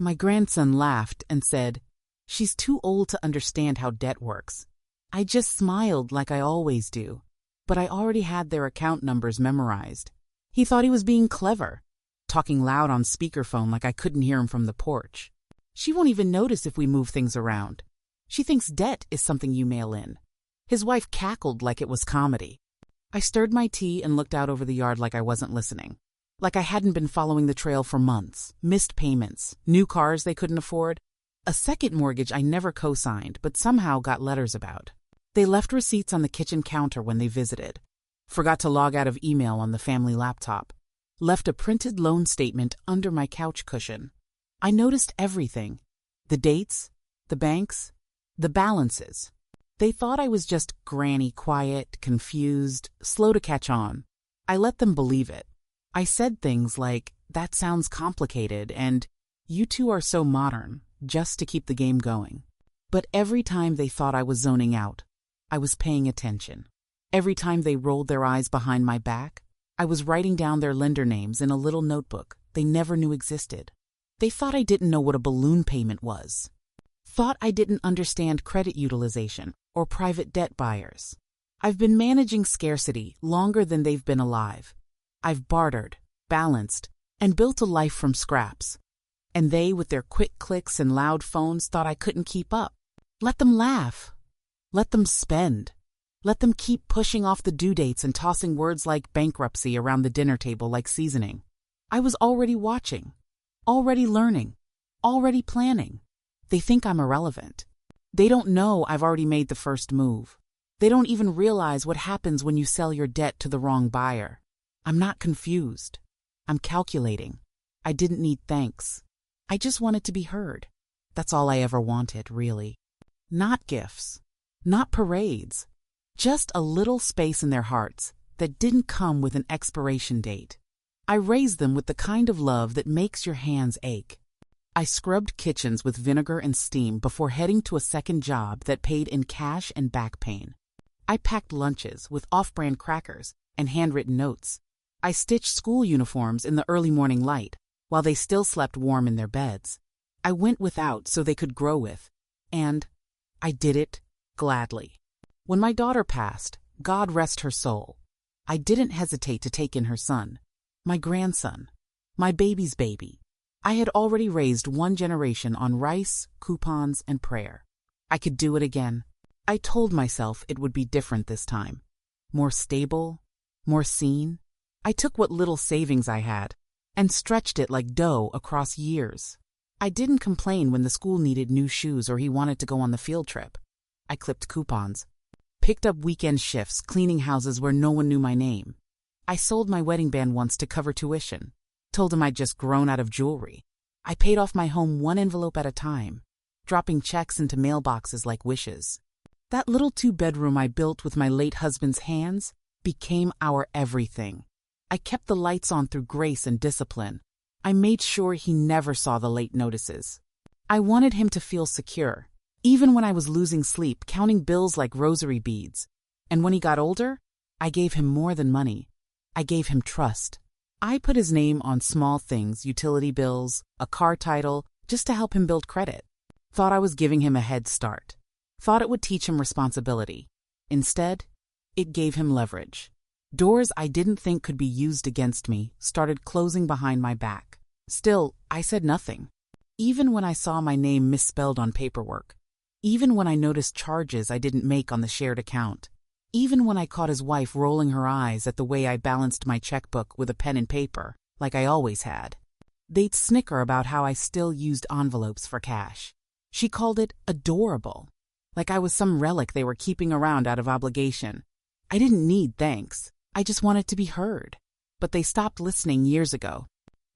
My grandson laughed and said, "She's too old to understand how debt works." I just smiled like I always do, but I already had their account numbers memorized. He thought he was being clever, talking loud on speakerphone like I couldn't hear him from the porch. She won't even notice if we move things around. She thinks debt is something you mail in. His wife cackled like it was comedy. I stirred my tea and looked out over the yard like I wasn't listening. Like I hadn't been following the trail for months. Missed payments, new cars they couldn't afford, a second mortgage I never co-signed but somehow got letters about. They left receipts on the kitchen counter when they visited. Forgot to log out of email on the family laptop. Left a printed loan statement under my couch cushion. I noticed everything. The dates, the banks, the balances. They thought I was just granny quiet, confused, slow to catch on. I let them believe it. I said things like, "That sounds complicated," and "You two are so modern," just to keep the game going. But every time they thought I was zoning out, I was paying attention. Every time they rolled their eyes behind my back, I was writing down their lender names in a little notebook they never knew existed. They thought I didn't know what a balloon payment was. Thought I didn't understand credit utilization or private debt buyers. I've been managing scarcity longer than they've been alive. I've bartered, balanced, and built a life from scraps. And they, with their quick clicks and loud phones, thought I couldn't keep up. Let them laugh. Let them spend. Let them keep pushing off the due dates and tossing words like bankruptcy around the dinner table like seasoning. I was already watching, already learning, already planning. They think I'm irrelevant. They don't know I've already made the first move. They don't even realize what happens when you sell your debt to the wrong buyer. I'm not confused. I'm calculating. I didn't need thanks. I just wanted to be heard. That's all I ever wanted, really. Not gifts. Not parades. Just a little space in their hearts that didn't come with an expiration date. I raised them with the kind of love that makes your hands ache. I scrubbed kitchens with vinegar and steam before heading to a second job that paid in cash and back pain. I packed lunches with off-brand crackers and handwritten notes. I stitched school uniforms in the early morning light while they still slept warm in their beds. I went without so they could grow with, and I did it gladly. When my daughter passed, God rest her soul, I didn't hesitate to take in her son, my grandson, my baby's baby. I had already raised one generation on rice, coupons, and prayer. I could do it again. I told myself it would be different this time. More stable, more seen. I took what little savings I had and stretched it like dough across years. I didn't complain when the school needed new shoes or he wanted to go on the field trip. I clipped coupons. Picked up weekend shifts cleaning houses where no one knew my name. I sold my wedding band once to cover tuition. Told him I'd just grown out of jewelry. I paid off my home one envelope at a time, dropping checks into mailboxes like wishes. That little 2-bedroom I built with my late husband's hands became our everything. I kept the lights on through grace and discipline. I made sure he never saw the late notices. I wanted him to feel secure, even when I was losing sleep, counting bills like rosary beads. And when he got older, I gave him more than money. I gave him trust. I put his name on small things, utility bills, a car title, just to help him build credit. Thought I was giving him a head start. Thought it would teach him responsibility. Instead, it gave him leverage. Doors I didn't think could be used against me started closing behind my back. Still, I said nothing. Even when I saw my name misspelled on paperwork. Even when I noticed charges I didn't make on the shared account. Even when I caught his wife rolling her eyes at the way I balanced my checkbook with a pen and paper, like I always had. They'd snicker about how I still used envelopes for cash. She called it adorable, like I was some relic they were keeping around out of obligation. I didn't need thanks. I just wanted to be heard. But they stopped listening years ago.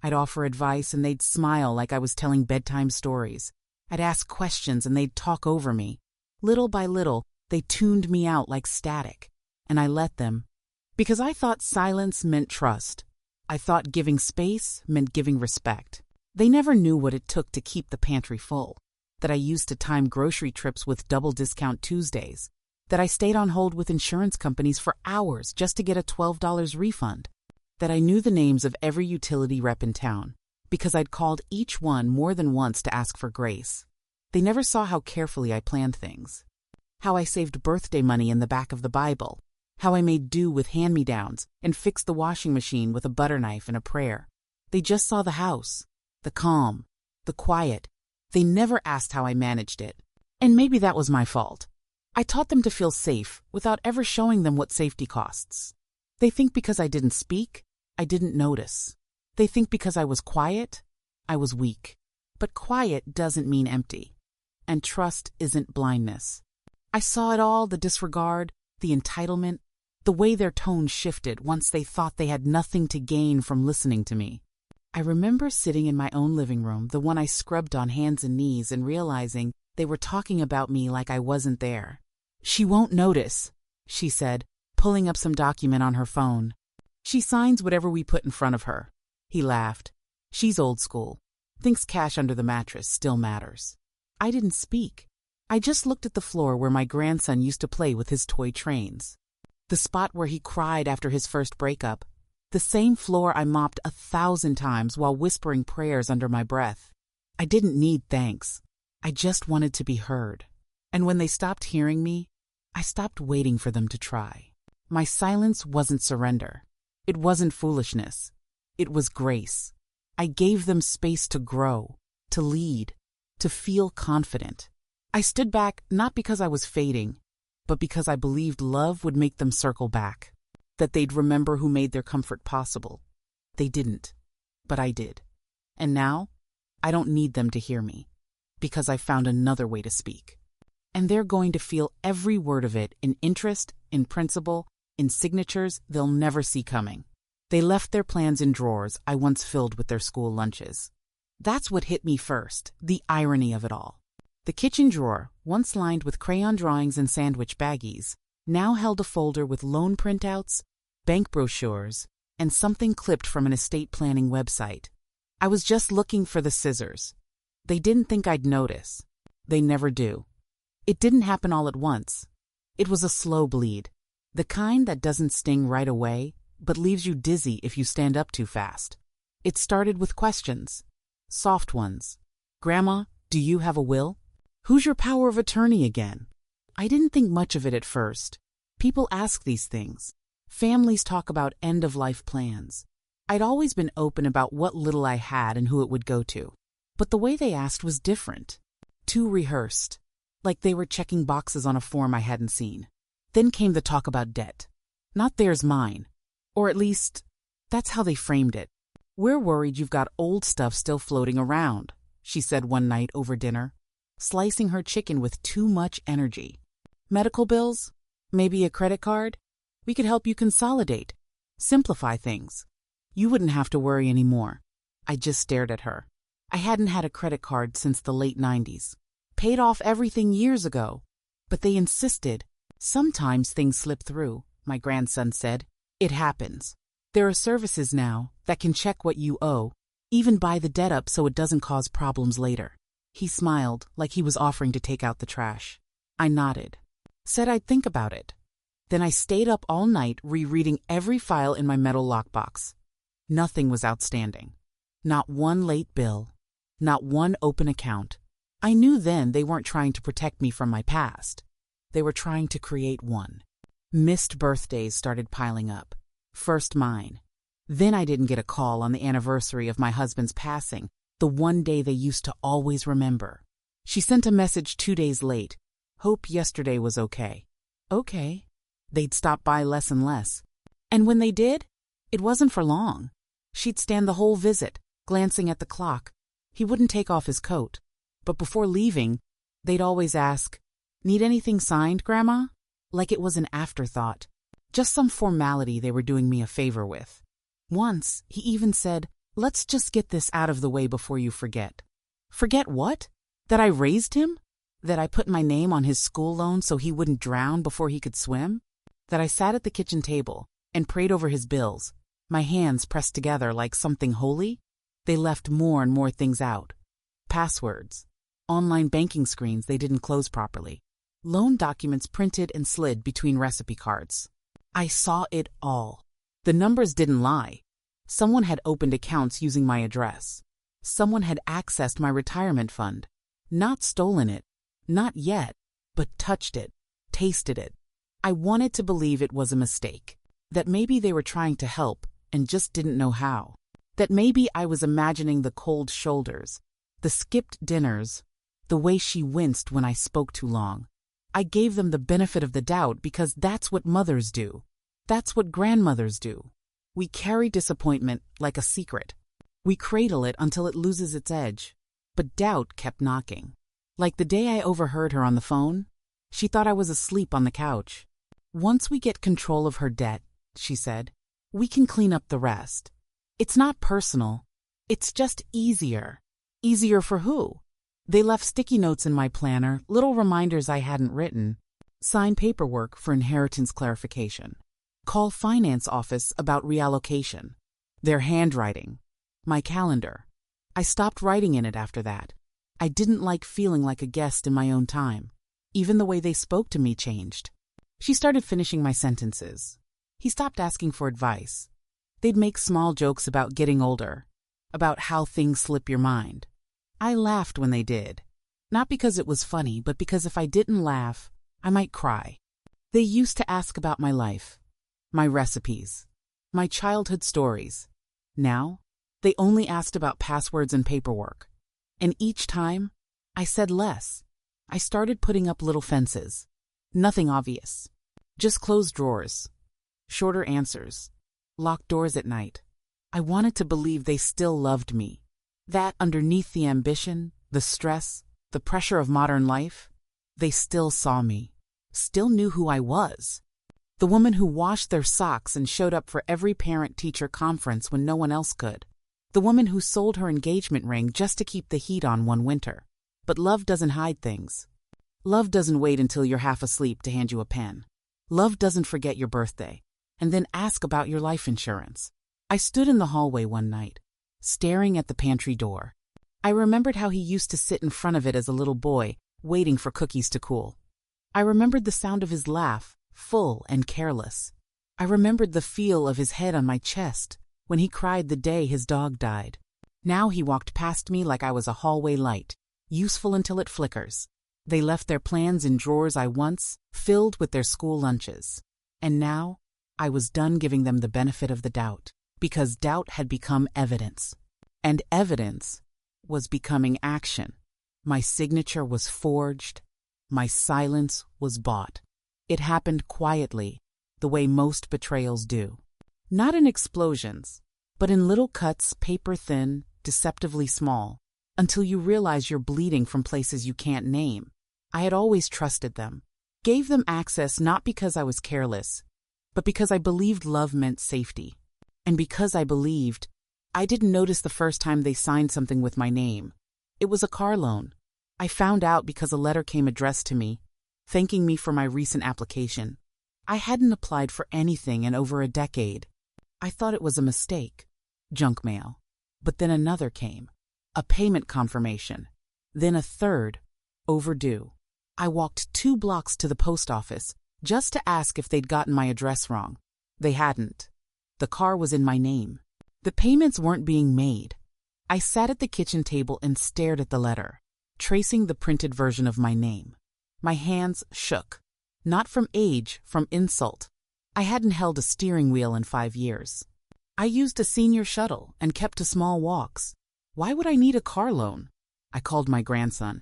I'd offer advice and they'd smile like I was telling bedtime stories. I'd ask questions and they'd talk over me. Little by little, they tuned me out like static, and I let them. Because I thought silence meant trust. I thought giving space meant giving respect. They never knew what it took to keep the pantry full. That I used to time grocery trips with double discount Tuesdays. That I stayed on hold with insurance companies for hours just to get a $12 refund. That I knew the names of every utility rep in town. because I'd called each one more than once to ask for grace. They never saw how carefully I planned things. How I saved birthday money in the back of the Bible. How I made do with hand-me-downs and fixed the washing machine with a butter knife and a prayer. They just saw the house, the calm, the quiet. They never asked how I managed it. And maybe that was my fault. I taught them to feel safe without ever showing them what safety costs. They think because I didn't speak, I didn't notice. They think because I was quiet, I was weak. But quiet doesn't mean empty. And trust isn't blindness. I saw it all, the disregard, the entitlement, the way their tone shifted once they thought they had nothing to gain from listening to me. I remember sitting in my own living room, the one I scrubbed on hands and knees, and realizing they were talking about me like I wasn't there. "She won't notice," she said, pulling up some document on her phone. "She signs whatever we put in front of her." He laughed. "She's old school. Thinks cash under the mattress still matters." I didn't speak. I just looked at the floor where my grandson used to play with his toy trains. The spot where he cried after his first breakup. The same floor I mopped 1,000 times while whispering prayers under my breath. I didn't need thanks. I just wanted to be heard. And when they stopped hearing me, I stopped waiting for them to try. My silence wasn't surrender. It wasn't foolishness. It was grace. I gave them space to grow, to lead, to feel confident. I stood back not because I was fading, but because I believed love would make them circle back, that they'd remember who made their comfort possible. They didn't, but I did. And now, I don't need them to hear me, because I found another way to speak. And they're going to feel every word of it in interest, in principle, in signatures they'll never see coming. They left their plans in drawers I once filled with their school lunches. That's what hit me first, the irony of it all. The kitchen drawer, once lined with crayon drawings and sandwich baggies, now held a folder with loan printouts, bank brochures, and something clipped from an estate planning website. I was just looking for the scissors. They didn't think I'd notice. They never do. It didn't happen all at once. It was a slow bleed, the kind that doesn't sting right away, but leaves you dizzy if you stand up too fast. It started with questions. Soft ones. "Grandma, do you have a will? Who's your power of attorney again?" I didn't think much of it at first. People ask these things. Families talk about end-of-life plans. I'd always been open about what little I had and who it would go to. But the way they asked was different. Too rehearsed. Like they were checking boxes on a form I hadn't seen. Then came the talk about debt. Not theirs, mine. Or at least, that's how they framed it. "We're worried you've got old stuff still floating around," she said one night over dinner, slicing her chicken with too much energy. "Medical bills? Maybe a credit card? We could help you consolidate, simplify things. You wouldn't have to worry anymore." I just stared at her. I hadn't had a credit card since the late 90s. Paid off everything years ago. But they insisted. "Sometimes things slip through," my grandson said. "It happens. There are services now that can check what you owe, even buy the debt up so it doesn't cause problems later." He smiled like he was offering to take out the trash. I nodded. Said I'd think about it. Then I stayed up all night rereading every file in my metal lockbox. Nothing was outstanding. Not one late bill. Not one open account. I knew then they weren't trying to protect me from my past. They were trying to create one. Missed birthdays started piling up. First mine. Then I didn't get a call on the anniversary of my husband's passing, the one day they used to always remember. She sent a message 2 days late. "Hope yesterday was okay." Okay. They'd stop by less and less. And when they did, it wasn't for long. She'd stand the whole visit, glancing at the clock. He wouldn't take off his coat. But before leaving, they'd always ask, "Need anything signed, Grandma?" Like it was an afterthought. Just some formality they were doing me a favor with. Once, he even said, "Let's just get this out of the way before you forget." Forget what? That I raised him? That I put my name on his school loan so he wouldn't drown before he could swim? That I sat at the kitchen table and prayed over his bills, my hands pressed together like something holy? They left more and more things out. Passwords. Online banking screens they didn't close properly. Loan documents printed and slid between recipe cards. I saw it all. The numbers didn't lie. Someone had opened accounts using my address. Someone had accessed my retirement fund. Not stolen it, not yet, but touched it, tasted it. I wanted to believe it was a mistake, that maybe they were trying to help and just didn't know how, that maybe I was imagining the cold shoulders, the skipped dinners, the way she winced when I spoke too long. I gave them the benefit of the doubt because that's what mothers do. That's what grandmothers do. We carry disappointment like a secret. We cradle it until it loses its edge. But doubt kept knocking. Like the day I overheard her on the phone, she thought I was asleep on the couch. Once we get control of her debt, she said, we can clean up the rest. It's not personal. It's just easier. Easier for who? They left sticky notes in my planner, little reminders I hadn't written. Sign paperwork for inheritance clarification. Call finance office about reallocation. Their handwriting. My calendar. I stopped writing in it after that. I didn't like feeling like a guest in my own time. Even the way they spoke to me changed. She started finishing my sentences. He stopped asking for advice. They'd make small jokes about getting older, about how things slip your mind. I laughed when they did. Not because it was funny, but because if I didn't laugh, I might cry. They used to ask about my life, my recipes, my childhood stories. Now, they only asked about passwords and paperwork. And each time, I said less. I started putting up little fences. Nothing obvious. Just closed drawers. Shorter answers. Locked doors at night. I wanted to believe they still loved me. That underneath the ambition, the stress, the pressure of modern life, they still saw me. Still knew who I was. The woman who washed their socks and showed up for every parent-teacher conference when no one else could. The woman who sold her engagement ring just to keep the heat on one winter. But love doesn't hide things. Love doesn't wait until you're half asleep to hand you a pen. Love doesn't forget your birthday and then ask about your life insurance. I stood in the hallway one night, staring at the pantry door. I remembered how he used to sit in front of it as a little boy, waiting for cookies to cool. I remembered the sound of his laugh, full and careless. I remembered the feel of his head on my chest when he cried the day his dog died. Now he walked past me like I was a hallway light, useful until it flickers. They left their plans in drawers I once filled with their school lunches. And now, I was done giving them the benefit of the doubt, because doubt had become evidence. And evidence was becoming action. My signature was forged. My silence was bought. It happened quietly, the way most betrayals do. Not in explosions, but in little cuts, paper thin, deceptively small, until you realize you're bleeding from places you can't name. I had always trusted them, gave them access not because I was careless, but because I believed love meant safety. And because I believed, I didn't notice the first time they signed something with my name. It was a car loan. I found out because a letter came addressed to me, thanking me for my recent application. I hadn't applied for anything in over a decade. I thought it was a mistake. Junk mail. But then another came. A payment confirmation. Then a third. Overdue. I walked 2 blocks to the post office just to ask if they'd gotten my address wrong. They hadn't. The car was in my name. The payments weren't being made. I sat at the kitchen table and stared at the letter, tracing the printed version of my name. My hands shook. Not from age, from insult. I hadn't held a steering wheel in 5 years. I used a senior shuttle and kept to small walks. Why would I need a car loan? I called my grandson.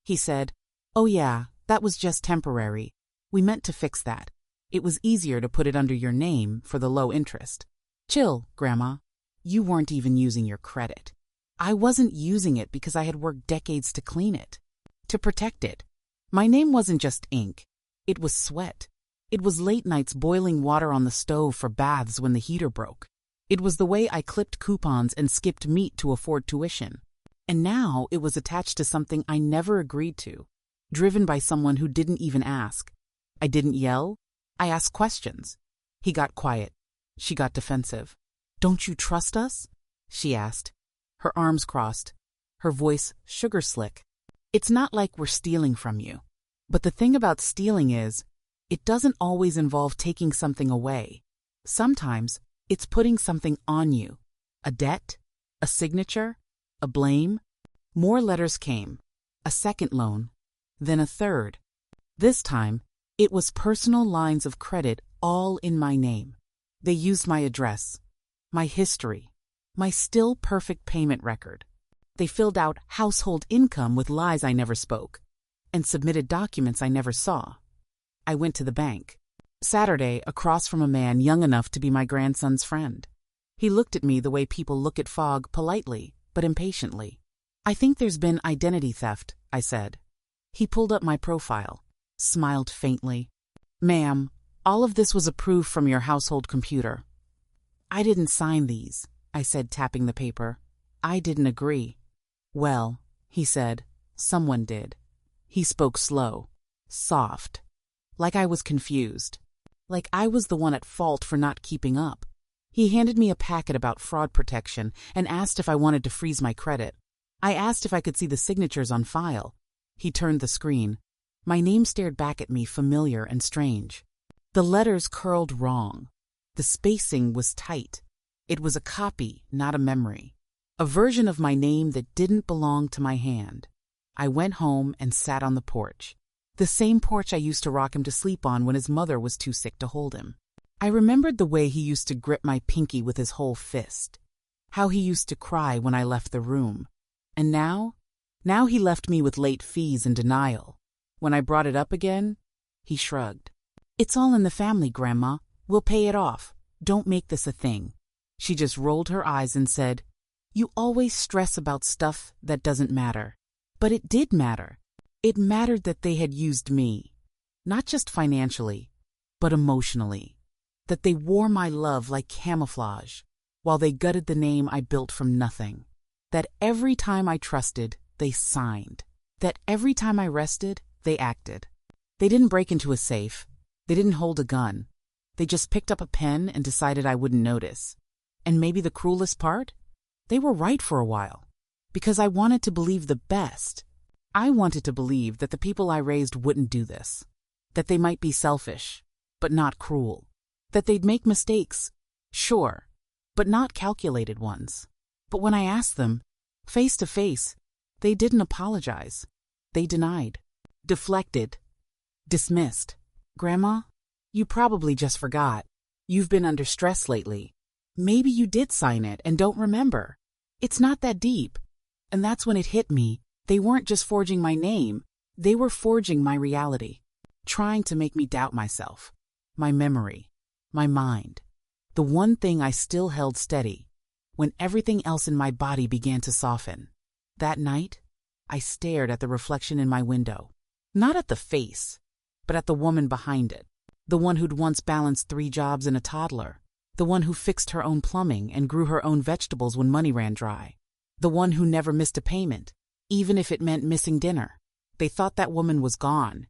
He said, "Oh yeah, that was just temporary. We meant to fix that. It was easier to put it under your name for the low interest." Chill, Grandma. You weren't even using your credit. I wasn't using it because I had worked decades to clean it, to protect it. My name wasn't just ink. It was sweat. It was late nights boiling water on the stove for baths when the heater broke. It was the way I clipped coupons and skipped meat to afford tuition. And now it was attached to something I never agreed to, driven by someone who didn't even ask. I didn't yell. I asked questions. He got quiet. She got defensive. "Don't you trust us?" she asked. Her arms crossed. Her voice sugar slick. "It's not like we're stealing from you. But the thing about stealing is, it doesn't always involve taking something away. Sometimes it's putting something on you. A debt? A signature? A blame? More letters came. A second loan. Then a third. This time, it was personal lines of credit all in my name. They used my address, my history, my still perfect payment record. They filled out household income with lies I never spoke, and submitted documents I never saw. I went to the bank. Saturday, across from a man young enough to be my grandson's friend. He looked at me the way people look at fog, politely, but impatiently. "I think there's been identity theft," I said. He pulled up my profile, smiled faintly. "Ma'am, all of this was approved from your household computer." "I didn't sign these," I said, tapping the paper. "I didn't agree." "Well," he said, "someone did." He spoke slow, soft, like I was confused, like I was the one at fault for not keeping up. He handed me a packet about fraud protection and asked if I wanted to freeze my credit. I asked if I could see the signatures on file. He turned the screen. My name stared back at me, familiar and strange. The letters curled wrong. The spacing was tight. It was a copy, not a memory. A version of my name that didn't belong to my hand. I went home and sat on the porch. The same porch I used to rock him to sleep on when his mother was too sick to hold him. I remembered the way he used to grip my pinky with his whole fist. How he used to cry when I left the room. And now he left me with late fees and denial. When I brought it up again, he shrugged. "It's all in the family, Grandma. We'll pay it off. Don't make this a thing." She just rolled her eyes and said, "You always stress about stuff that doesn't matter." But it did matter. It mattered that they had used me, not just financially, but emotionally. That they wore my love like camouflage, while they gutted the name I built from nothing. That every time I trusted, they signed. That every time I rested, they acted. They didn't break into a safe. They didn't hold a gun. They just picked up a pen and decided I wouldn't notice. And maybe the cruelest part? They were right for a while. Because I wanted to believe the best. I wanted to believe that the people I raised wouldn't do this. That they might be selfish, but not cruel. That they'd make mistakes, sure, but not calculated ones. But when I asked them, face to face, they didn't apologize. They denied, deflected, dismissed. "Grandma, you probably just forgot. You've been under stress lately. Maybe you did sign it and don't remember. It's not that deep." And that's when it hit me. They weren't just forging my name. They were forging my reality. Trying to make me doubt myself, my memory, my mind. The one thing I still held steady when everything else in my body began to soften. That night, I stared at the reflection in my window. Not at the face, but at the woman behind it. The one who'd once balanced 3 jobs and a toddler. The one who fixed her own plumbing and grew her own vegetables when money ran dry. The one who never missed a payment, even if it meant missing dinner. They thought that woman was gone,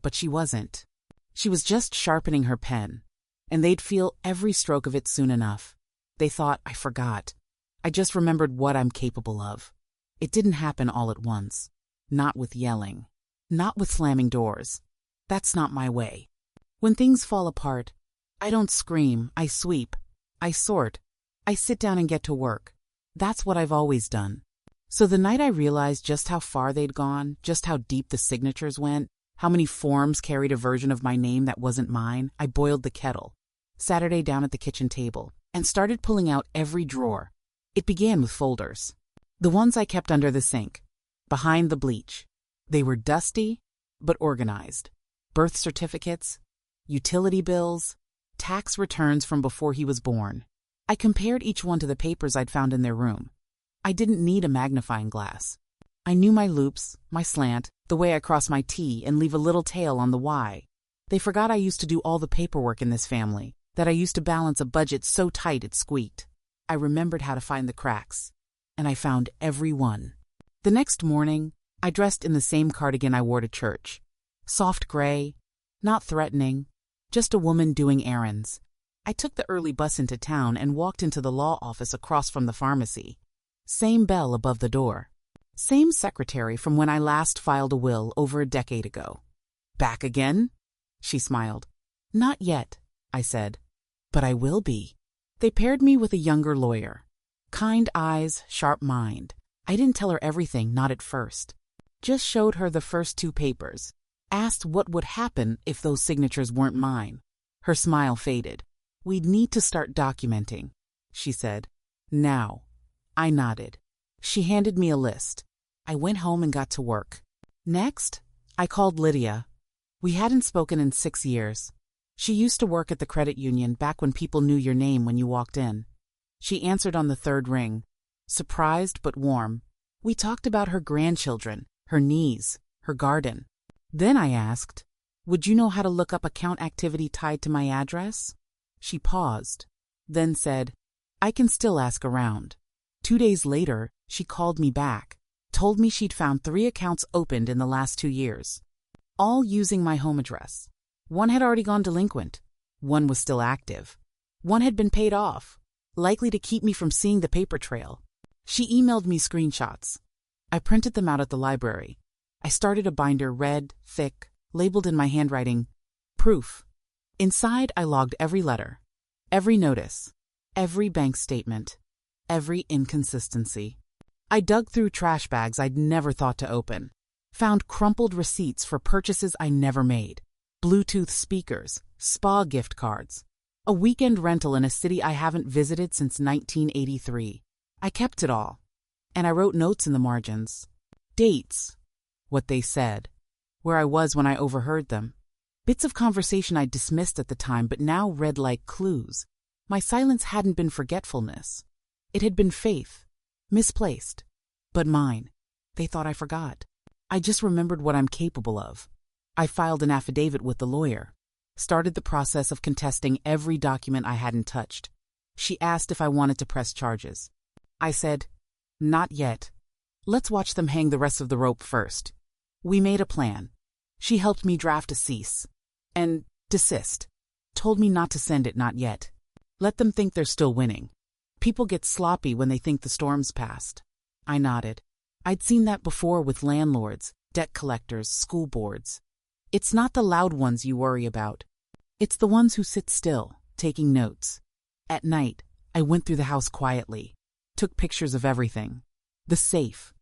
but she wasn't. She was just sharpening her pen, and they'd feel every stroke of it soon enough. They thought I forgot. I just remembered what I'm capable of. It didn't happen all at once. Not with yelling. Not with slamming doors. That's not my way. When things fall apart, I don't scream, I sweep, I sort, I sit down and get to work. That's what I've always done. So the night I realized just how far they'd gone, just how deep the signatures went, how many forms carried a version of my name that wasn't mine, I boiled the kettle, Saturday down at the kitchen table, and started pulling out every drawer. It began with folders. The ones I kept under the sink, behind the bleach. They were dusty, but organized. Birth certificates, utility bills, tax returns from before he was born. I compared each one to the papers I'd found in their room. I didn't need a magnifying glass. I knew my loops, my slant, the way I cross my T and leave a little tail on the Y. They forgot I used to do all the paperwork in this family, that I used to balance a budget so tight it squeaked. I remembered how to find the cracks, and I found every one. The next morning, I dressed in the same cardigan I wore to church. Soft gray, not threatening, just a woman doing errands. I took the early bus into town and walked into the law office across from the pharmacy. Same bell above the door. Same secretary from when I last filed a will over a decade ago. "Back again?" She smiled. "Not yet," I said. "But I will be." They paired me with a younger lawyer. Kind eyes, sharp mind. I didn't tell her everything, not at first. Just showed her the first 2 papers. Asked what would happen if those signatures weren't mine. Her smile faded. We'd need to start documenting, she said. Now. I nodded. She handed me a list. I went home and got to work. Next, I called Lydia. We hadn't spoken in 6 years. She used to work at the credit union back when people knew your name when you walked in. She answered on the 3rd ring, surprised but warm. We talked about her grandchildren, her niece, her garden. Then I asked, would you know how to look up account activity tied to my address? She paused, then said, I can still ask around. 2 days later, she called me back, told me she'd found 3 accounts opened in the last 2 years, all using my home address. One had already gone delinquent. One was still active. One had been paid off, likely to keep me from seeing the paper trail. She emailed me screenshots. I printed them out at the library. I started a binder, red, thick, labeled in my handwriting, proof. Inside, I logged every letter, every notice, every bank statement, every inconsistency. I dug through trash bags I'd never thought to open, found crumpled receipts for purchases I never made, Bluetooth speakers, spa gift cards, a weekend rental in a city I haven't visited since 1983. I kept it all, and I wrote notes in the margins. Dates, what they said, where I was when I overheard them. Bits of conversation I dismissed at the time but now read like clues. My silence hadn't been forgetfulness. It had been faith, misplaced, but mine. They thought I forgot. I just remembered what I'm capable of. I filed an affidavit with the lawyer, started the process of contesting every document I hadn't touched. She asked if I wanted to press charges. I said, not yet. Let's watch them hang the rest of the rope first. We made a plan. She helped me draft a cease and desist. Told me not to send it, not yet. Let them think they're still winning. People get sloppy when they think the storm's passed. I nodded. I'd seen that before with landlords, debt collectors, school boards. It's not the loud ones you worry about. It's the ones who sit still, taking notes. At night, I went through the house quietly, took pictures of everything. The safe,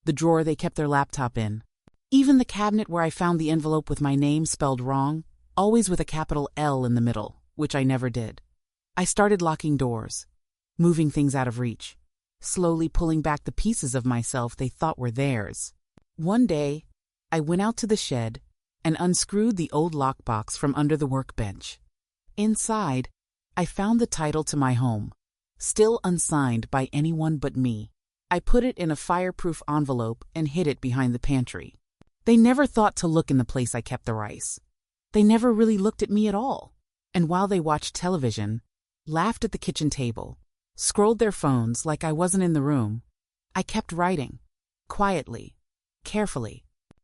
the drawer they kept their laptop in, even the cabinet where I found the envelope with my name spelled wrong, always with a capital L in the middle, which I never did. I started locking doors, moving things out of reach, slowly pulling back the pieces of myself they thought were theirs. One day, I went out to the shed and unscrewed the old lockbox from under the workbench. Inside, I found the title to my home, still unsigned by anyone but me. I put it in a fireproof envelope and hid it behind the pantry. They never thought to look in the place I kept the rice. They never really looked at me at all. And while they watched television, laughed at the kitchen table, scrolled their phones like I wasn't in the room, I kept writing, quietly, carefully,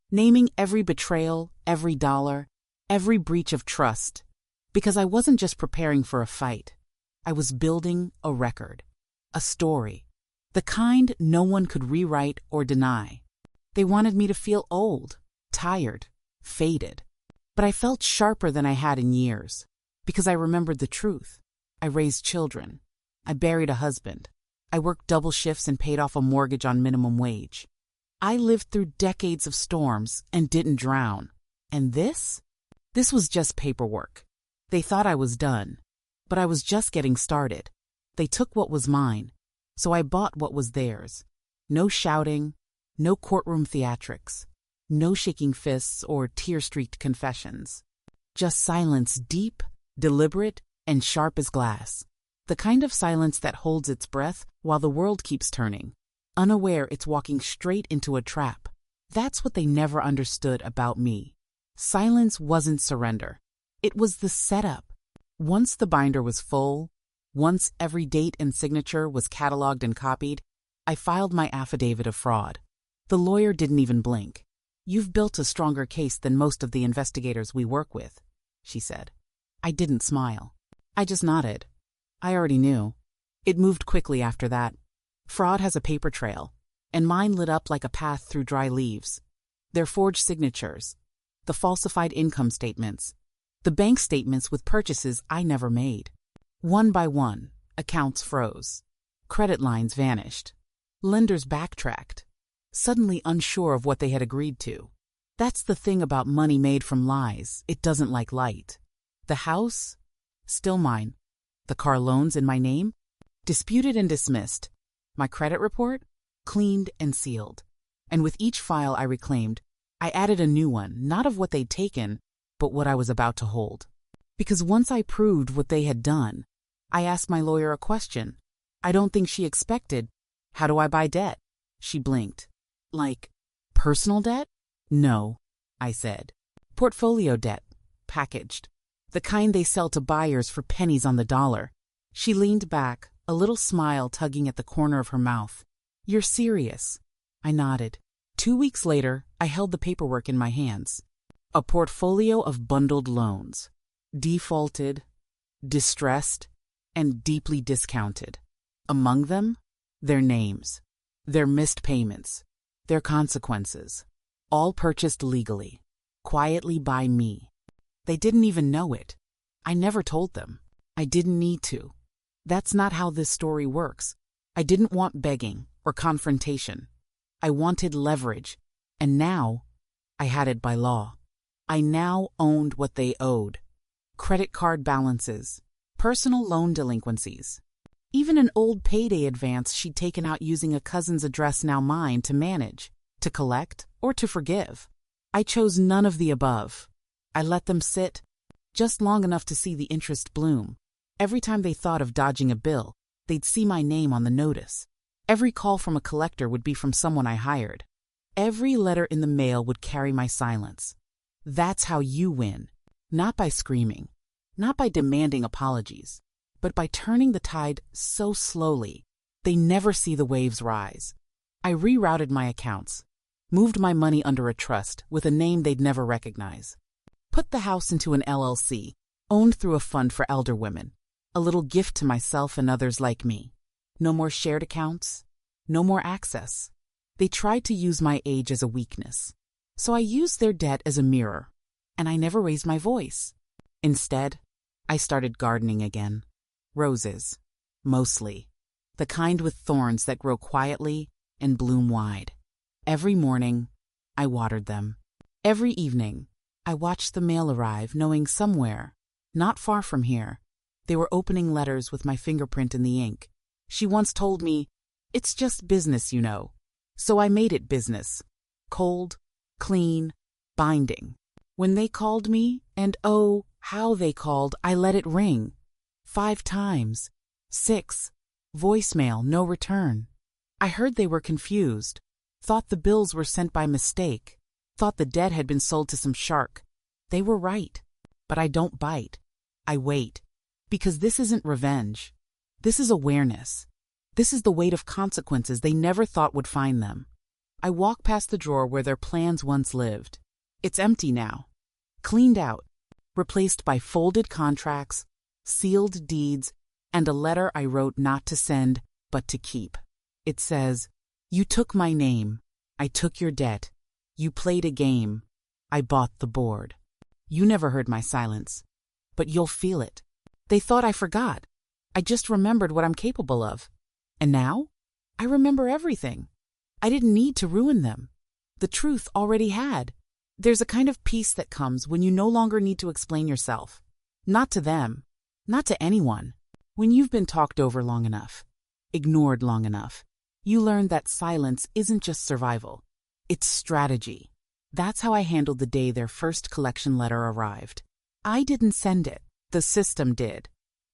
naming every betrayal, every dollar, every breach of trust, because I wasn't just preparing for a fight. I was building a record, a story, the kind no one could rewrite or deny. They wanted me to feel old, tired, faded, but I felt sharper than I had in years, because I remembered the truth. I raised children. I buried a husband. I worked double shifts and paid off a mortgage on minimum wage. I lived through decades of storms and didn't drown. And this? This was just paperwork. They thought I was done, but I was just getting started. They took what was mine, so I bought what was theirs. No shouting, no courtroom theatrics, no shaking fists or tear-streaked confessions. Just silence, deep, deliberate, and sharp as glass. The kind of silence that holds its breath while the world keeps turning, unaware it's walking straight into a trap. That's what they never understood about me. Silence wasn't surrender. It was the setup. Once the binder was full, once every date and signature was cataloged and copied, I filed my affidavit of fraud. The lawyer didn't even blink. You've built a stronger case than most of the investigators we work with, she said. I didn't smile. I just nodded. I already knew. It moved quickly after that. Fraud has a paper trail, and mine lit up like a path through dry leaves. Their forged signatures, the falsified income statements, the bank statements with purchases I never made. One by one, accounts froze. Credit lines vanished. Lenders backtracked, suddenly unsure of what they had agreed to. That's the thing about money made from lies. It doesn't like light. The house? Still mine. The car loans in my name? Disputed and dismissed. My credit report? Cleaned and sealed. And with each file I reclaimed, I added a new one, not of what they'd taken, but what I was about to hold. Because once I proved what they had done, I asked my lawyer a question. I don't think she expected. How do I buy debt? She blinked. Like, personal debt? No, I said. Portfolio debt, packaged. The kind they sell to buyers for pennies on the dollar. She leaned back, a little smile tugging at the corner of her mouth. You're serious? I nodded. 2 weeks later, I held the paperwork in my hands. A portfolio of bundled loans. Defaulted, distressed, and deeply discounted. Among them, their names, their missed payments, their consequences. All purchased legally, quietly by me. They didn't even know it. I never told them. I didn't need to. That's not how this story works. I didn't want begging or confrontation. I wanted leverage, and now I had it by law. I now owned what they owed. Credit card balances, personal loan delinquencies, even an old payday advance she'd taken out using a cousin's address, now mine, to manage, to collect, or to forgive. I chose none of the above. I let them sit just long enough to see the interest bloom. Every time they thought of dodging a bill, they'd see my name on the notice. Every call from a collector would be from someone I hired. Every letter in the mail would carry my silence. That's how you win. Not by screaming, not by demanding apologies, but by turning the tide so slowly they never see the waves rise. I rerouted my accounts, moved my money under a trust with a name they'd never recognize, put the house into an LLC, owned through a fund for elder women, a little gift to myself and others like me. No more shared accounts, no more access. They tried to use my age as a weakness, so I used their debt as a mirror, and I never raised my voice. Instead, I started gardening again. Roses, mostly. The kind with thorns that grow quietly and bloom wide. Every morning, I watered them. Every evening, I watched the mail arrive, knowing somewhere, not far from here, they were opening letters with my fingerprint in the ink. She once told me, "It's just business, you know." So I made it business. Cold, clean, binding. When they called me, and oh, how they called, I let it ring. 5 times. 6. Voicemail, no return. I heard they were confused. Thought the bills were sent by mistake. Thought the debt had been sold to some shark. They were right. But I don't bite. I wait. Because this isn't revenge. This is awareness. This is the weight of consequences they never thought would find them. I walk past the drawer where their plans once lived. It's empty now. Cleaned out. Replaced by folded contracts, sealed deeds, and a letter I wrote not to send, but to keep. It says, "You took my name. I took your debt. You played a game. I bought the board. You never heard my silence. But you'll feel it." They thought I forgot. I just remembered what I'm capable of. And now? I remember everything. I didn't need to ruin them. The truth already had. There's a kind of peace that comes when you no longer need to explain yourself. Not to them. Not to anyone. When you've been talked over long enough, ignored long enough, you learn that silence isn't just survival. It's strategy. That's how I handled the day their first collection letter arrived. I didn't send it. The system did.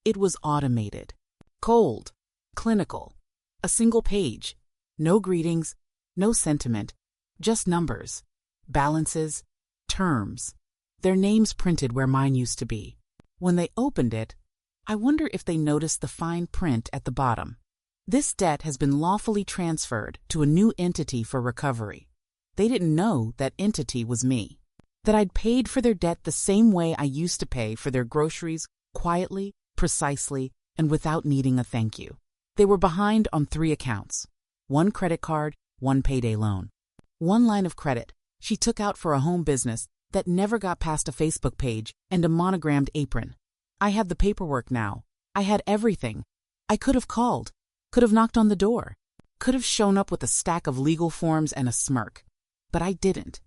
It was automated. Cold. Clinical. A single page. No greetings. No sentiment. Just numbers. Balances. Terms. Their names printed where mine used to be. When they opened it, I wonder if they noticed the fine print at the bottom. This debt has been lawfully transferred to a new entity for recovery. They didn't know that entity was me. That I'd paid for their debt the same way I used to pay for their groceries, quietly, precisely, and without needing a thank you. They were behind on 3 accounts. 1 credit card, 1 payday loan. 1 line of credit she took out for a home business that never got past a Facebook page and a monogrammed apron. I had the paperwork now. I had everything. I could have called, could have knocked on the door, could have shown up with a stack of legal forms and a smirk, but I didn't.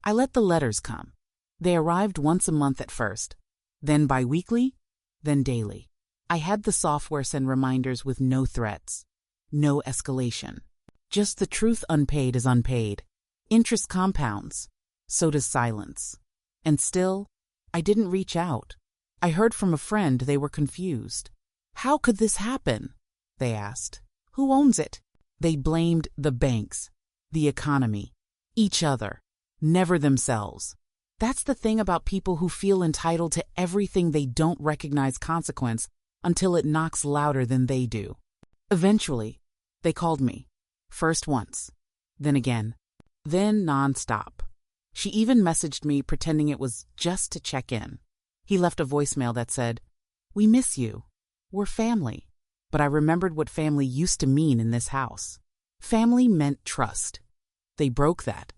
I let the letters come. They arrived once a month at first, then bi-weekly, then daily. I had the software send reminders with no threats, no escalation. Just the truth: unpaid is unpaid. Interest compounds. So does silence. And still, I didn't reach out. I heard from a friend they were confused. How could this happen? They asked. Who owns it? They blamed the banks, the economy, each other, never themselves. That's the thing about people who feel entitled to everything. They don't recognize consequence until it knocks louder than they do. Eventually, they called me. First once, then again, then nonstop. She even messaged me pretending it was just to check in. He left a voicemail that said, "We miss you. We're family." But I remembered what family used to mean in this house. Family meant trust. They broke that.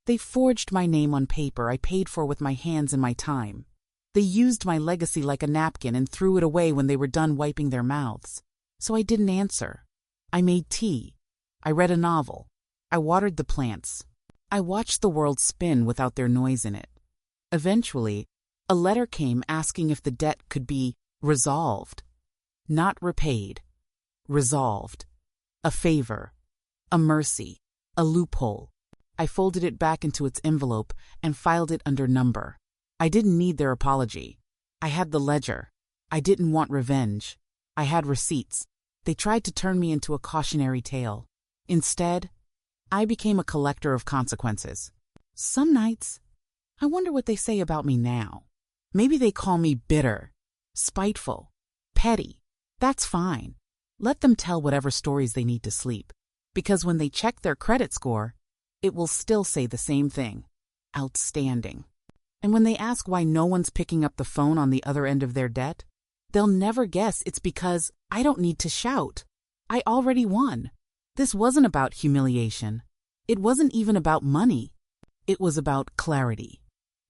They forged my name on paper I paid for with my hands and my time. They used my legacy like a napkin and threw it away when they were done wiping their mouths. So I didn't answer. I made tea. I read a novel. I watered the plants. I watched the world spin without their noise in it. Eventually, a letter came asking if the debt could be resolved. Not repaid. Resolved. A favor. A mercy. A loophole. I folded it back into its envelope and filed it under number. I didn't need their apology. I had the ledger. I didn't want revenge. I had receipts. They tried to turn me into a cautionary tale. Instead, I became a collector of consequences. Some nights, I wonder what they say about me now. Maybe they call me bitter, spiteful, petty. That's fine. Let them tell whatever stories they need to sleep. Because when they check their credit score, it will still say the same thing: outstanding. And when they ask why no one's picking up the phone on the other end of their debt, they'll never guess it's because I don't need to shout. I already won. This wasn't about humiliation. It wasn't even about money. It was about clarity,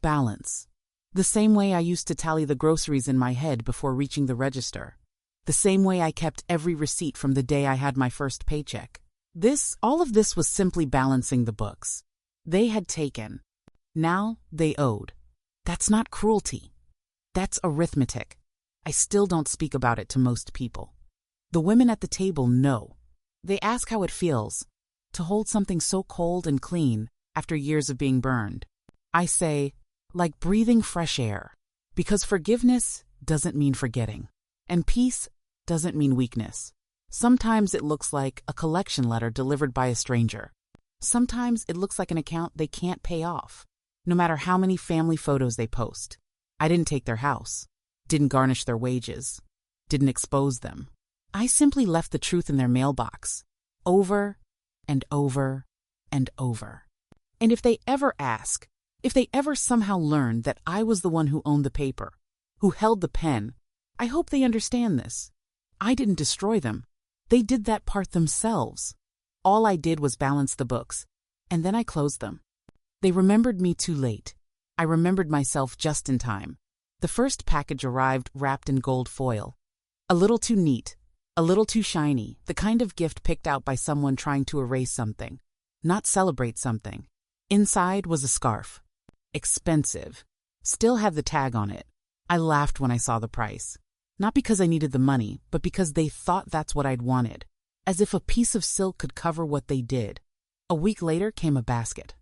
balance. The same way I used to tally the groceries in my head before reaching the register. The same way I kept every receipt from the day I had my first paycheck. All of this was simply balancing the books. They had taken. Now they owed. That's not cruelty. That's arithmetic. I still don't speak about it to most people. The women at the table know. They ask how it feels to hold something so cold and clean after years of being burned. I say, like breathing fresh air, because forgiveness doesn't mean forgetting, and peace doesn't mean weakness. Sometimes it looks like a collection letter delivered by a stranger. Sometimes it looks like an account they can't pay off, no matter how many family photos they post. I didn't take their house, didn't garnish their wages, didn't expose them. I simply left the truth in their mailbox, over and over and over. And if they ever ask, if they ever somehow learn that I was the one who owned the paper, who held the pen, I hope they understand this. I didn't destroy them. They did that part themselves. All I did was balance the books, and then I closed them. They remembered me too late. I remembered myself just in time. The first package arrived wrapped in gold foil. A little too neat, a little too shiny, the kind of gift picked out by someone trying to erase something, not celebrate something. Inside was a scarf. Expensive. Still had the tag on it. I laughed when I saw the price. Not because I needed the money, but because they thought that's what I'd wanted. As if a piece of silk could cover what they did. A week later came a basket.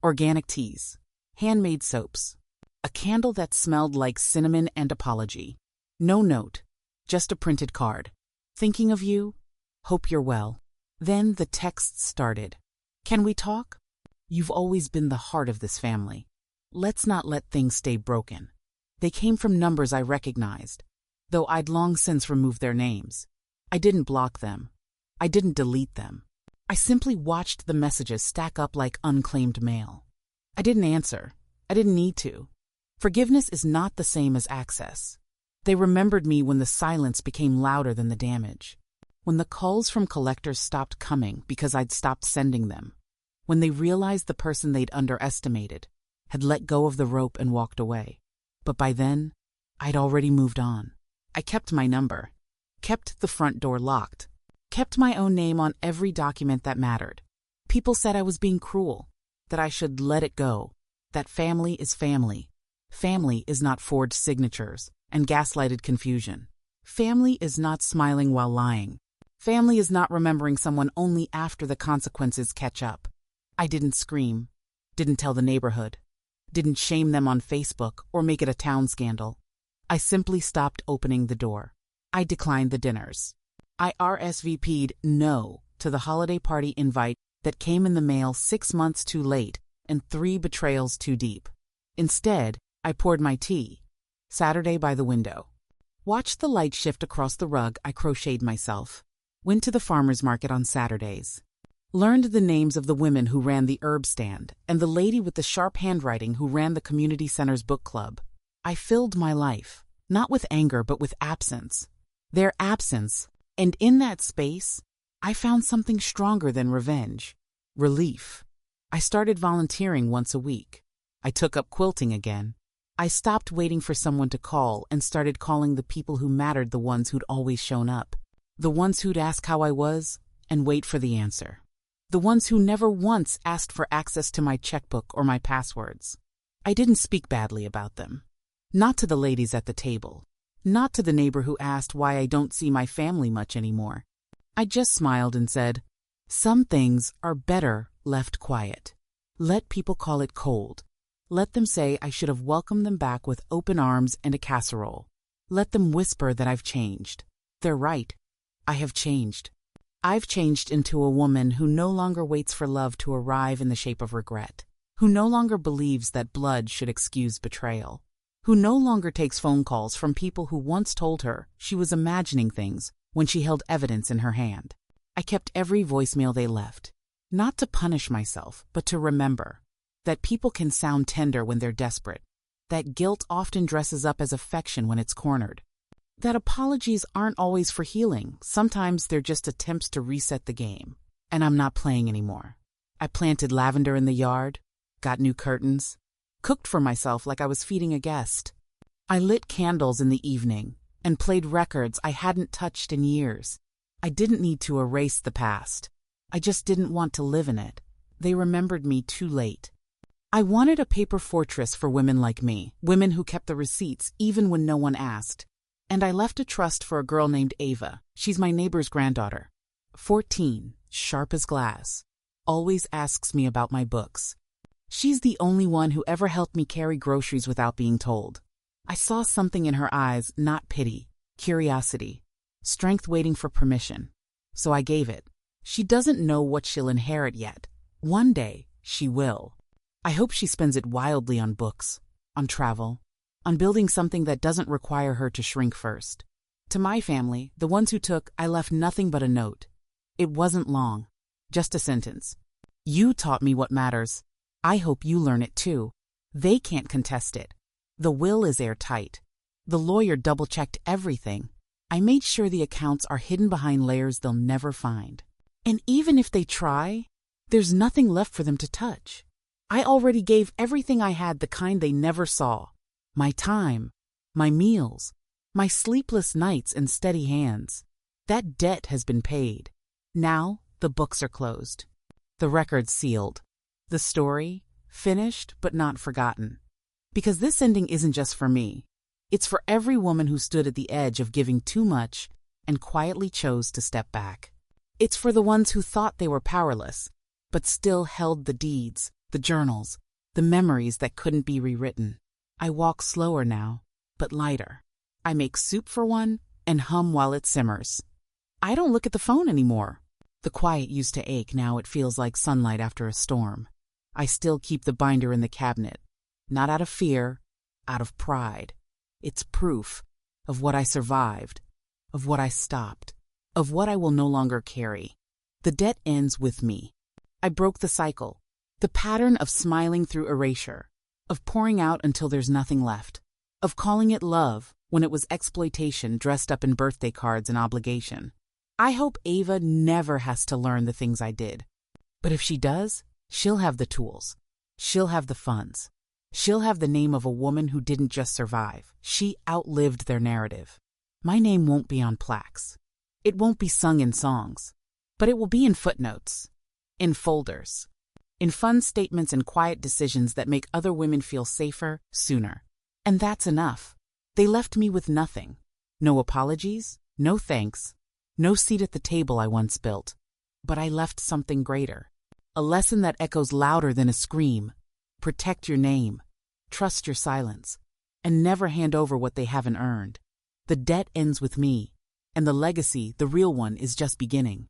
Organic teas. Handmade soaps. A candle that smelled like cinnamon and apology. No note. Just a printed card. Thinking of you. Hope you're well. Then the texts started. Can we talk? You've always been the heart of this family. Let's not let things stay broken. They came from numbers I recognized, though I'd long since removed their names. I didn't block them. I didn't delete them. I simply watched the messages stack up like unclaimed mail. I didn't answer. I didn't need to. Forgiveness is not the same as access. They remembered me when the silence became louder than the damage. When the calls from collectors stopped coming because I'd stopped sending them. When they realized the person they'd underestimated had let go of the rope and walked away. But by then, I'd already moved on. I kept my number, kept the front door locked, Kept my own name on every document that mattered. People said I was being cruel, that I should let it go, that family is family. Family is not forged signatures and gaslighted confusion. Family is not smiling while lying. Family is not remembering someone only after the consequences catch up. I didn't scream, didn't tell the neighborhood, didn't shame them on Facebook or make it a town scandal. I simply stopped opening the door. I declined the dinners. I RSVP'd no to the holiday party invite that came in the mail 6 months too late and 3 betrayals too deep. Instead, I poured my tea, Saturday by the window. Watched the light shift across the rug I crocheted myself. Went to the farmer's market on Saturdays. Learned the names of the women who ran the herb stand and the lady with the sharp handwriting who ran the community center's book club. I filled my life, not with anger but with absence. Their absence, and in that space, I found something stronger than revenge. Relief. I started volunteering once a week. I took up quilting again. I stopped waiting for someone to call and started calling the people who mattered, the ones who'd always shown up. The ones who'd ask how I was and wait for the answer. The ones who never once asked for access to my checkbook or my passwords. I didn't speak badly about them. Not to the ladies at the table. Not to the neighbor who asked why I don't see my family much anymore. I just smiled and said, some things are better left quiet. Let people call it cold. Let them say I should have welcomed them back with open arms and a casserole. Let them whisper that I've changed. They're right. I have changed. I've changed into a woman who no longer waits for love to arrive in the shape of regret, who no longer believes that blood should excuse betrayal, who no longer takes phone calls from people who once told her she was imagining things when she held evidence in her hand. I kept every voicemail they left, not to punish myself, but to remember that people can sound tender when they're desperate, that guilt often dresses up as affection when it's cornered, that apologies aren't always for healing. Sometimes they're just attempts to reset the game. And I'm not playing anymore. I planted lavender in the yard, got new curtains, cooked for myself like I was feeding a guest. I lit candles in the evening and played records I hadn't touched in years. I didn't need to erase the past. I just didn't want to live in it. They remembered me too late. I wanted a paper fortress for women like me, women who kept the receipts even when no one asked. And I left a trust for a girl named Ava. She's my neighbor's granddaughter. 14, sharp as glass. Always asks me about my books. She's the only one who ever helped me carry groceries without being told. I saw something in her eyes, not pity, curiosity, strength waiting for permission. So I gave it. She doesn't know what she'll inherit yet. One day, she will. I hope she spends it wildly on books, on travel, on building something that doesn't require her to shrink first. To my family, the ones who took, I left nothing but a note. It wasn't long, just a sentence. You taught me what matters. I hope you learn it too. They can't contest it. The will is airtight. The lawyer double-checked everything. I made sure the accounts are hidden behind layers they'll never find. And even if they try, there's nothing left for them to touch. I already gave everything I had, the kind they never saw. My time, my meals, my sleepless nights and steady hands. That debt has been paid. Now the books are closed. The records sealed. The story finished but not forgotten. Because this ending isn't just for me. It's for every woman who stood at the edge of giving too much and quietly chose to step back. It's for the ones who thought they were powerless, but still held the deeds, the journals, the memories that couldn't be rewritten. I walk slower now, but lighter. I make soup for one and hum while it simmers. I don't look at the phone anymore. The quiet used to ache, now it feels like sunlight after a storm. I still keep the binder in the cabinet, not out of fear, out of pride. It's proof of what I survived, of what I stopped, of what I will no longer carry. The debt ends with me. I broke the cycle, the pattern of smiling through erasure, of pouring out until there's nothing left, of calling it love when it was exploitation dressed up in birthday cards and obligation. I hope Ava never has to learn the things I did. But if she does, she'll have the tools. She'll have the funds. She'll have the name of a woman who didn't just survive. She outlived their narrative. My name won't be on plaques. It won't be sung in songs, but it will be in footnotes, in folders, in fun statements and quiet decisions that make other women feel safer sooner. And that's enough. They left me with nothing. No apologies, no thanks, no seat at the table I once built. But I left something greater. A lesson that echoes louder than a scream. Protect your name, trust your silence, and never hand over what they haven't earned. The debt ends with me, and the legacy, the real one, is just beginning.